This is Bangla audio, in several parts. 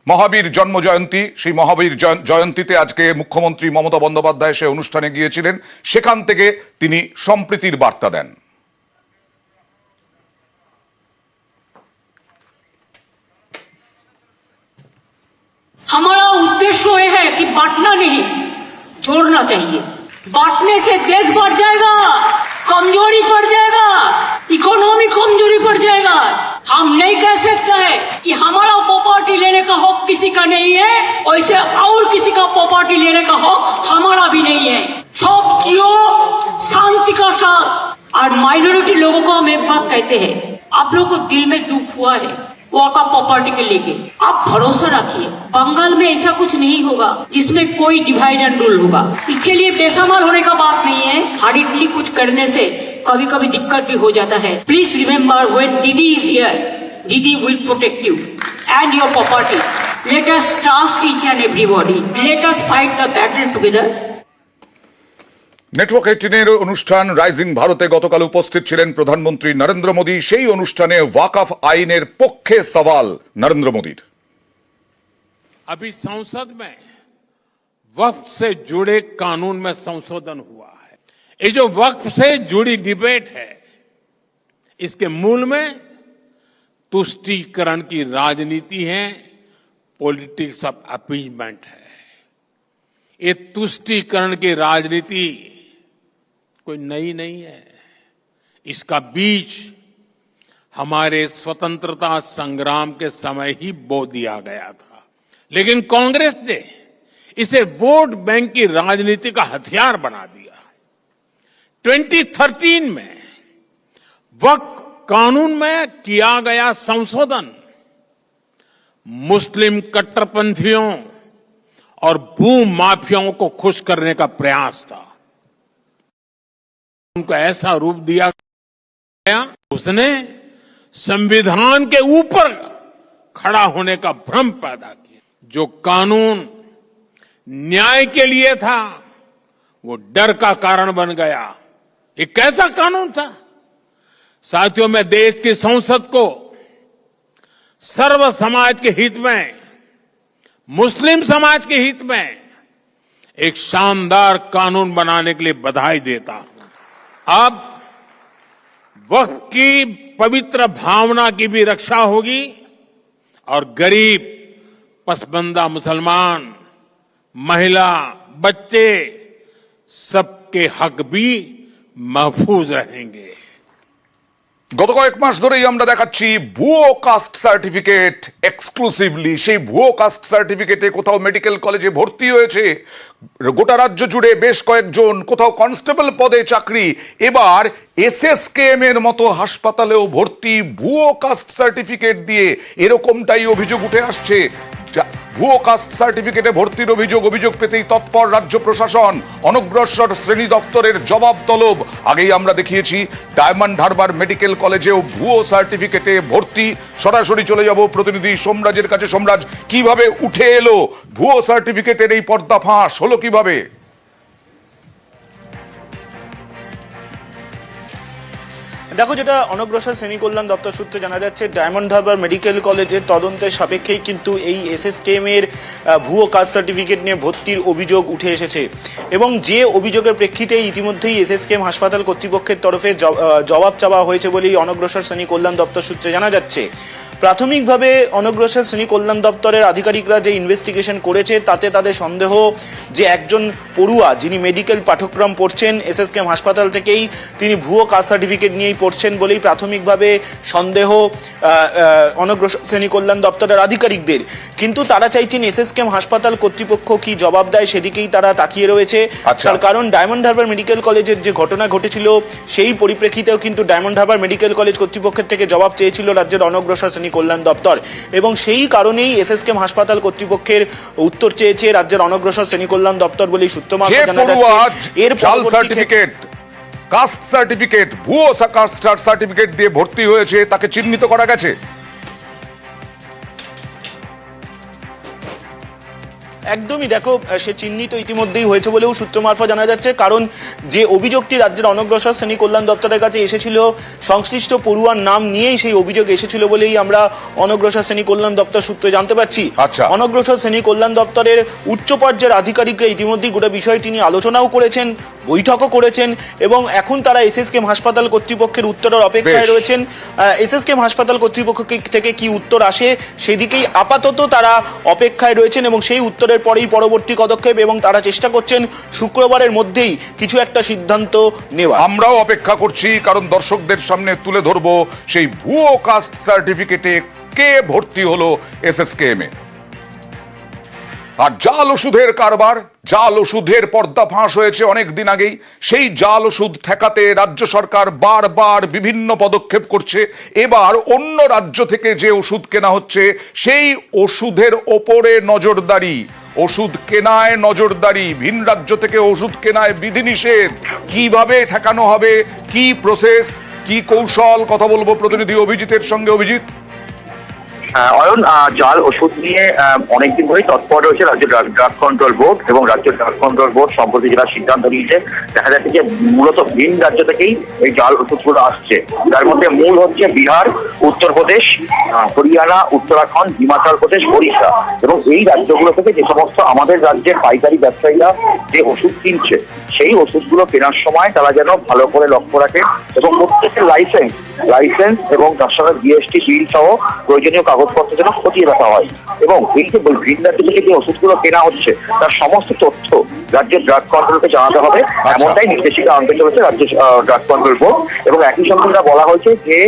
মহাবীর জন্ম জয়ন্তী, সেই মহাবীর জয়ন্তীতে আজকে মুখ্যমন্ত্রী মমতা বন্দ্যোপাধ্যায় সে অনুষ্ঠানে গিয়েছিলেন। সেখান থেকে তিনি সম্প্রীতির বার্তা দেন। हमारा उद्देश्य ये है कि बांटना नहीं, जोड़ना चाहिए। बांटने से देश बढ़ जाएगा, कमजोरी पड़ जाएगा, इकोनॉमी कमजोरी पड़ जाएगा। हम नहीं कह सकते हैं कि हमारा प्रॉपर्टी लेने का हक किसी का नहीं है, वैसे और किसी का प्रॉपर्टी लेने का हक हमारा भी नहीं है। सब जियो शांति का साथ। और माइनॉरिटी लोगों को हम एक बात कहते हैं, आप लोगों को दिल में दुख हुआ है वो आपका प्रॉपर्टी के लेके, आप भरोसा रखिए बंगाल में ऐसा कुछ नहीं होगा जिसमें कोई डिवाइड एंड रूल होगा। इसके लिए बेसामाल होने का बात नहीं है। हार्डली कुछ करने से कभी कभी दिक्कत भी हो जाता है। प्लीज रिमेम्बर व्हेन दीदी इज हियर, दीदी will protect you and your property. Let us trust each and everybody, let us fight the battle together. Network 18 অনুষ্ঠান রাইজিং ভারতে গতকাল উপস্থিত ছিলেন প্রধানমন্ত্রী নরেন্দ্র মোদী। সেই অনুষ্ঠানে ওয়াকফ আইনের পক্ষে সওয়াল নরেন্দ্র মোদীর। अभी संसद में वक्फ से जुड़े कानून में संशोधन हुआ है। ये जो वक्फ से जुड़ी डिबेट है, इसके मूल में तुष्टीकरण की राजनीति है, पॉलिटिक्स ऑफ अपीजमेंट है। ये तुष्टीकरण की राजनीति कोई नई नहीं है। इसका बीज हमारे स्वतंत्रता संग्राम के समय ही बो दिया गया था, लेकिन कांग्रेस ने इसे वोट बैंक की राजनीति का हथियार बना दिया। 2013 में वक्फ कानून में किया गया संशोधन मुस्लिम कट्टरपंथियों और भू माफियाओं को खुश करने का प्रयास था। उनको ऐसा रूप दिया गया, उसने संविधान के ऊपर खड़ा होने का भ्रम पैदा किया। जो कानून न्याय के लिए था वो डर का कारण बन गया। ये कैसा कानून था? साथियों, मैं देश की संसद को सर्व समाज के हित में, मुस्लिम समाज के हित में एक शानदार कानून बनाने के लिए बधाई देता हूं। अब वक्फ की पवित्र भावना की भी रक्षा होगी और गरीब, पसबंदा मुसलमान, महिला, बच्चे सबके हक भी महफूज रहेंगे। গত কয়েক মাস ধরেই আমরা দেখাচ্ছি ভুয়ো কাস্ট সার্টিফিকেট এক্সক্লুসিভলি। সেই ভুয়ো কাস্ট সার্টিফিকেটে কোথাও মেডিকেল কলেজে ভর্তি হয়েছে গোটা রাজ্য জুড়ে বেশ কয়েকজন, কোথাও কনস্টেবল পদে চাকরি, এবার এসএসকেএম এর মতো হাসপাতালেও ভর্তি ভুয়ো কাস্ট সার্টিফিকেট দিয়ে। এরকমটাই অভিযোগ উঠে আসছে। ভুয়ো কাস্ট সার্টিফিকেটে ভর্তির অভিযোগ পেতেই তৎপর রাজ্য প্রশাসন। অনগ্রসর শ্রেণী দফতরের জবাব তলব। আগেই আমরা দেখিয়েছি ডায়মন্ড হারবার মেডিকেল কলেজেও ভুয়ো সার্টিফিকেটে ভর্তি। সরাসরি চলে যাব প্রতিনিধি সোমরাজের কাছে। সোমরাজ, কিভাবে উঠে এলো ভুয়ো সার্টিফিকেটের এই পর্দা ফাঁস হলো কিভাবে? দেখো, যেটা অনগ্রসর শ্রেণী কল্যাণ দপ্তর সূত্রে জানা যাচ্ছে, ডায়মন্ড হারবার মেডিকেল কলেজের তদন্তের সাপেক্ষেই কিন্তু এই এসএসকেএম এর ভুয়ো কাস্ট সার্টিফিকেট নিয়ে ভর্তির অভিযোগ উঠে এসেছে এবং যে অভিযোগের প্রেক্ষিতে ইতিমধ্যেই এসএসকেএম হাসপাতাল কর্তৃপক্ষের তরফে জবাব চাওয়া হয়েছে বলেই অনগ্রসর শ্রেণী কল্যাণ দপ্তর সূত্রে জানা যাচ্ছে। প্রাথমিকভাবে অনগ্রসর শ্রেণী কল্যাণ দপ্তরের আধিকারিকরা যে ইনভেস্টিগেশন করেছে তাতে তাদের সন্দেহ যে একজন পড়ুয়া যিনি মেডিকেল পাঠ্যক্রম পড়ছেন এসএসকেএম হাসপাতাল থেকেই, তিনি ভুয়ো কাস্ট সার্টিফিকেট নিয়েই পড়ছেন বলেই প্রাথমিকভাবে সন্দেহ অনগ্রসর শ্রেণী কল্যাণ দপ্তরের আধিকারিকদের। কিন্তু তারা চাইছেন এসএসকেএম হাসপাতাল কর্তৃপক্ষ কি জবাব দেয় সেদিকেই তারা তাকিয়ে রয়েছে। তার কারণ ডায়মন্ড হারবার মেডিকেল কলেজের যে ঘটনা ঘটেছিল সেই পরিপ্রেক্ষিতেও কিন্তু ডায়মন্ড হারবার মেডিকেল কলেজ কর্তৃপক্ষের থেকে জবাব চেয়েছিল রাজ্যের অনগ্রসর শ্রেণী কল্যাণ দপ্তর এবং সেই কারণেই এসএসকেএম হাসপাতাল কর্তৃপক্ষের উত্তর চেয়েছে রাজ্যের অনগ্রসর শ্রেণী কল্যাণ দপ্তর বলেই সূত্র মারফত জানা যাচ্ছে। এর সার্টিফিকেট, কাস্ট সার্টিফিকেট, ভুয়ো কাস্ট সার্টিফিকেট দিয়ে ভর্তি হয়েছে, তাকে চিহ্নিত করা গেছে। একদমই, দেখো সে চিহ্নিত ইতিমধ্যেই হয়েছে বলেও সূত্র মারফত জানা যাচ্ছে। কারণ যে অভিযোগটি রাজ্যের অনগ্রসর শ্রেণী কল্যাণ দপ্তরের কাছে এসেছিল, সংশ্লিষ্ট পড়ুয়ার নাম নিয়েই সেই অভিযোগ এসেছিল বলেই আমরা অনগ্রসর শ্রেণী কল্যাণ দপ্তর সূত্রে জানতে পারছি। আচ্ছা। অনগ্রসর শ্রেণী কল্যাণ দপ্তরের উচ্চ পর্যায়ের আধিকারিকরা ইতিমধ্যেই গোটা বিষয়টি নিয়ে আলোচনাও করেছেন, বৈঠকও করেছেন এবং এখন তারা এসএসকেএম হাসপাতাল কর্তৃপক্ষের উত্তরের অপেক্ষায় বেশ। রয়েছেন। এসএসকেএম হাসপাতাল কর্তৃপক্ষ থেকে কি উত্তর আসে সেদিকেই আপাতত তারা অপেক্ষায় রয়েছেন এবং সেই উত্তরের পরেই পরবর্তী পদক্ষেপ, এবং তারা চেষ্টা করছেন শুক্রবারের মধ্যেই কিছু একটা সিদ্ধান্ত নেওয়া। আমরাও অপেক্ষা করছি, কারণ দর্শকদের সামনে তুলে ধরবো সেই ভুয়ো কাস্ট সার্টিফিকেটে কে ভর্তি হলো এসএসকেএম এ। আর জাল ওষুধের কারবার, জাল ওষুধের পর্দা ফাঁস হয়েছে অনেক দিন আগেই। সেই জাল ওষুধ ঠেকাতে রাজ্য সরকার বারবার বিভিন্ন পদক্ষেপ করছে। এবার অন্য রাজ্য থেকে যে ওষুধ কেনা হচ্ছে সেই ওষুধের ওপরে নজরদারি, ওষুধ কেনায় নজরদারি, ভিন রাজ্য থেকে ওষুধ কেনায় বিধিনিষেধ। কিভাবে ঠেকানো হবে, কি প্রসেস, কি কৌশল, কথা বলবো প্রতিনিধি অভিজিতের সঙ্গে। অভিজিৎ। অয়ন, জাল ওষুধ নিয়ে অনেকদিন ধরেই তৎপর রয়েছে রাজ্য ড্রাগ কন্ট্রোল বোর্ড, এবং রাজ্য ড্রাগ কন্ট্রোল বোর্ড সম্প্রতি যেটা সিদ্ধান্ত নিয়েছে, দেখা যাচ্ছে যে মূলত ভিন রাজ্য থেকেই এই জাল ওষুধগুলো আসছে। তার মধ্যে মূল হচ্ছে বিহার, উত্তরপ্রদেশ, হরিয়ানা, উত্তরাখণ্ড, হিমাচল প্রদেশ, ওড়িশা, এবং এই রাজ্যগুলো থেকে যে সমস্ত আমাদের রাজ্যের পাইকারি ব্যবসায়ীরা যে ওষুধ কিনছে সেই ওষুধগুলো কেনার সময় তারা যেন ভালো করে লক্ষ্য রাখে এবং প্রত্যেকের লাইসেন্স এবং তার সঙ্গে জিএসটি বিল সহ প্রয়োজনীয় কাগজপত্র যেন খতিয়ে দেখা হয়, এবং এই যে ভিন রাজ্য থেকে যে ওষুধগুলো কেনা হচ্ছে তার সমস্ত তথ্য রাজ্যের ড্রাগ কন্ট্রোলকে জানাতে হবে, এমনটাই নির্দেশিকা আনতে চলেছে রাজ্য ড্রাগ কন্ট্রোল বোর্ড। এবং একই সঙ্গে বলা হয়েছে যে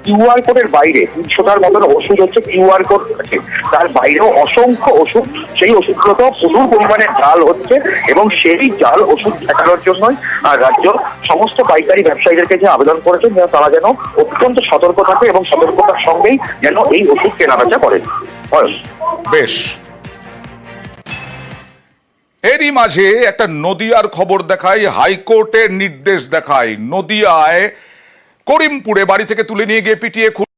কিউআর কোডের বাইরে 300টার মতন ওষুধ হচ্ছে কিউআর কোড আছে, তার বাইরেও অসংখ্য ওষুধ, সেই ওষুধগুলোতেও প্রচুর পরিমাণে জাল হচ্ছে, এবং সেই জাল ওষুধ ঠেকানোর জন্যই রাজ্য সমস্ত পাইকারি ব্যবসায়ীদেরকে যে আবেদন করেছেন তারা যেন অত্যন্ত সতর্ক থাকে এবং সতর্কতার সঙ্গেই যেন এই ওষুধ কেনাবেচা করেন। বেশ। এরই মাঝে একটা নদিয়ার খবর দেখাই, হাইকোর্টের নির্দেশ দেখায়। নদিয়ায় করিমপুরে বাড়ি থেকে তুলে নিয়ে গিয়ে পিটিয়ে খুন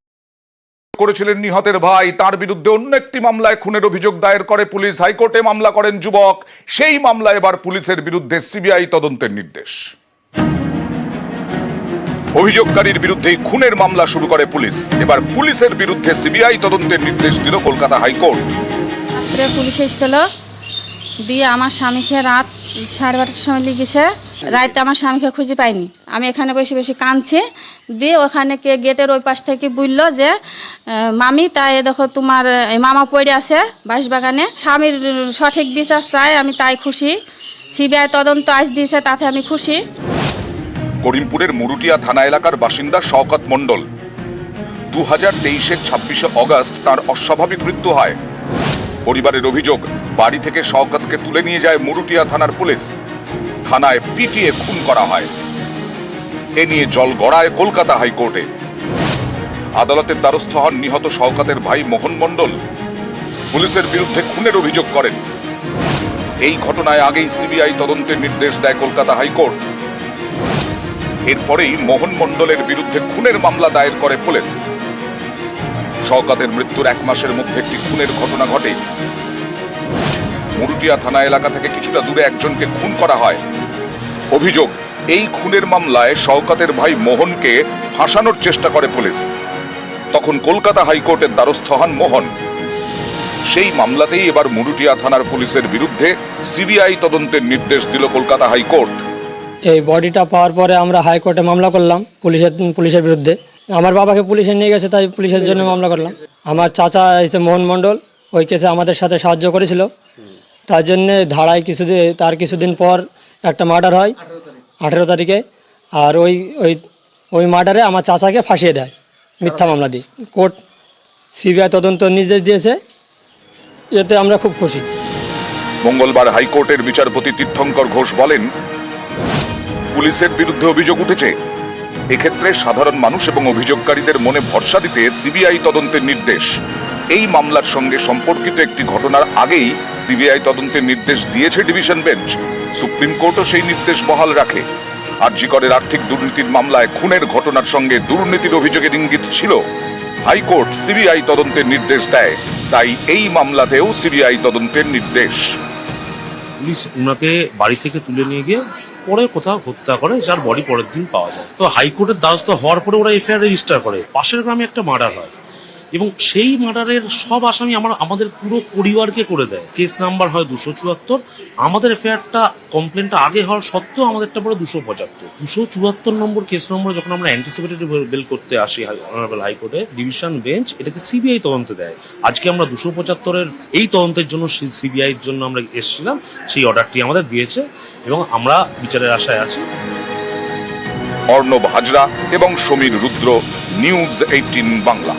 করেছিলেন নিহতের ভাই, তার বিরুদ্ধে অন্য একটি মামলায় খুনের অভিযোগ দায়ের করে পুলিশ। হাইকোর্টে মামলা করেন যুবক, সেই মামলায় এবার পুলিশের বিরুদ্ধে সিবিআই তদন্তের নির্দেশ। অভিযোগকারীর বিরুদ্ধেই খুনের মামলা শুরু করে পুলিশ। এবার পুলিশের বিরুদ্ধে সিবিআই তদন্তের নির্দেশ দিল কলকাতা হাইকোর্ট। রাত্রে পুলিশ এসেছিল, দিয়ে আমার স্বামীকে রাত 12:30টার সময় লিখেছে, রাতে আমার স্বামীকে খুঁজে পাইনি। আমি এখানে বসে বসে কাঁদছি, দিয়ে ওখানে কে গেটের ওই পাশ থেকে বললো যে মামি তাই দেখো তোমার মামা পড়ে আছে বাঁশবাগানে, স্বামীর সঠিক বিচার চাই, আমি তাই খুশি। সিবিআই তদন্ত আজ দিয়েছে, তাতে আমি খুশি। করিমপুরের মুরুটিয়া থানা এলাকার বাসিন্দা শওকত মণ্ডল। 2023-এর 26শে অগস্ট তার অস্বাভাবিক মৃত্যু হয়। পরিবারের অভিযোগ, বাড়ি থেকে শওকতকে তুলে নিয়ে যায় মুরুটিয়া থানার পুলিশ, থানায় পিটিয়ে খুন করা হয়। এ নিয়ে জল গড়ায় কলকাতা হাইকোর্টে। আদালতের দ্বারস্থ হন নিহত শওকতের ভাই মোহন মণ্ডল, পুলিশের বিরুদ্ধে খুনের অভিযোগ করেন। এই ঘটনায় আগেই সিবিআই তদন্তের নির্দেশ দেয় কলকাতা হাইকোর্ট। এরপরেই মোহন মণ্ডলের বিরুদ্ধে খুনের মামলা দায়ের করে পুলিশ। শওকতের মৃত্যুর 1 মাসের মধ্যে একটি খুনের ঘটনা ঘটে। মুরুটিয়া থানা এলাকা থেকে কিছুটা দূরে একজনকে খুন করা হয়। অভিযোগ, এই খুনের মামলায় শওকতের ভাই মোহনকে ফাঁসানোর চেষ্টা করে পুলিশ। তখন কলকাতা হাইকোর্টের দ্বারস্থ হন মোহন। সেই মামলাতেই এবার মুরুটিয়া থানার পুলিশের বিরুদ্ধে সিবিআই তদন্তের নির্দেশ দিল কলকাতা হাইকোর্ট। এই বডিটা পাওয়ার পরে আমরা হাইকোর্টে মামলা করলাম পুলিশের বিরুদ্ধে। আমার বাবাকে পুলিশে নিয়ে গেছে, তাই পুলিশের জন্য মামলা করলাম। আমার চাচা এসে মোহন মণ্ডল ওই কেসে আমাদের সাথে সাহায্য করেছিল, তার জন্যে ধারায় তার কিছুদিন পর একটা মার্ডার হয় 18 তারিখে, আর ওই মার্ডারে আমার চাচাকে ফাঁসিয়ে দেয় মিথ্যা মামলা দিয়ে। কোর্ট সিবিআই তদন্ত নির্দেশ দিয়েছে, এতে আমরা খুব খুশি। মঙ্গলবার হাইকোর্টের বিচারপতি তীর্থঙ্কর ঘোষ বলেন, পুলিশের বিরুদ্ধে অভিযোগ উঠেছে, এক্ষেত্রে সাধারণ মানুষ এবং অভিযোগকারীদের মনে ভরসা দিতে সিবিআই তদন্তের নির্দেশ। এই মামলার সঙ্গে সম্পর্কিত একটি ঘটনার আগেই সিবিআই তদন্তের নির্দেশ দিয়েছে ডিভিশন বেঞ্চ। সুপ্রিম কোর্টও সেই নির্দেশ বহাল রাখে। আরজি করের আর্থিক দুর্নীতির মামলায় খুনের ঘটনার সঙ্গে দুর্নীতির অভিযোগের ইঙ্গিত ছিল। হাইকোর্ট সিবিআই তদন্তের নির্দেশ দেয়, তাই এই মামলাতেও সিবিআই তদন্তের নির্দেশ। পুলিশ উনাকে বাড়ি থেকে তুলে নিয়ে গিয়ে পরে কোথাও হত্যা করে, যার বডি পরের দিন পাওয়া যায়। তো হাইকোর্টের দ্বারস্থ হওয়ার পরে ওরা এফআইআর রেজিস্টার করে। পাশের গ্রামে একটা মার্ডার হয় এবং সেই মার্ডারের সব আসামি আমাদের পুরো পরিবারকে করে দেয়। কেস নাম্বার হয় 274, আমাদের এফআইআরটা কমপ্লেনটা আগে হওয়ার সত্ত্বেও আমাদেরটা পরে 274 নম্বর কেস নম্বর। যখন আমরা অ্যান্টিসিপেটরি বেল করতে আসি অনারেবল হাইকোর্টে, ডিভিশন বেঞ্চ এটাকে সিবিআই তদন্তে দেয়। আজকে আমরা 275-এর এই তদন্তের জন্য সিবিআইয়ের জন্য আমরা এসেছিলাম, সেই অর্ডারটি আমাদের দিয়েছে এবং আমরা বিচারের আশায় আছি। অর্ণব হাজরা এবং সমীর রুদ্র, নিউজ 18 বাংলা।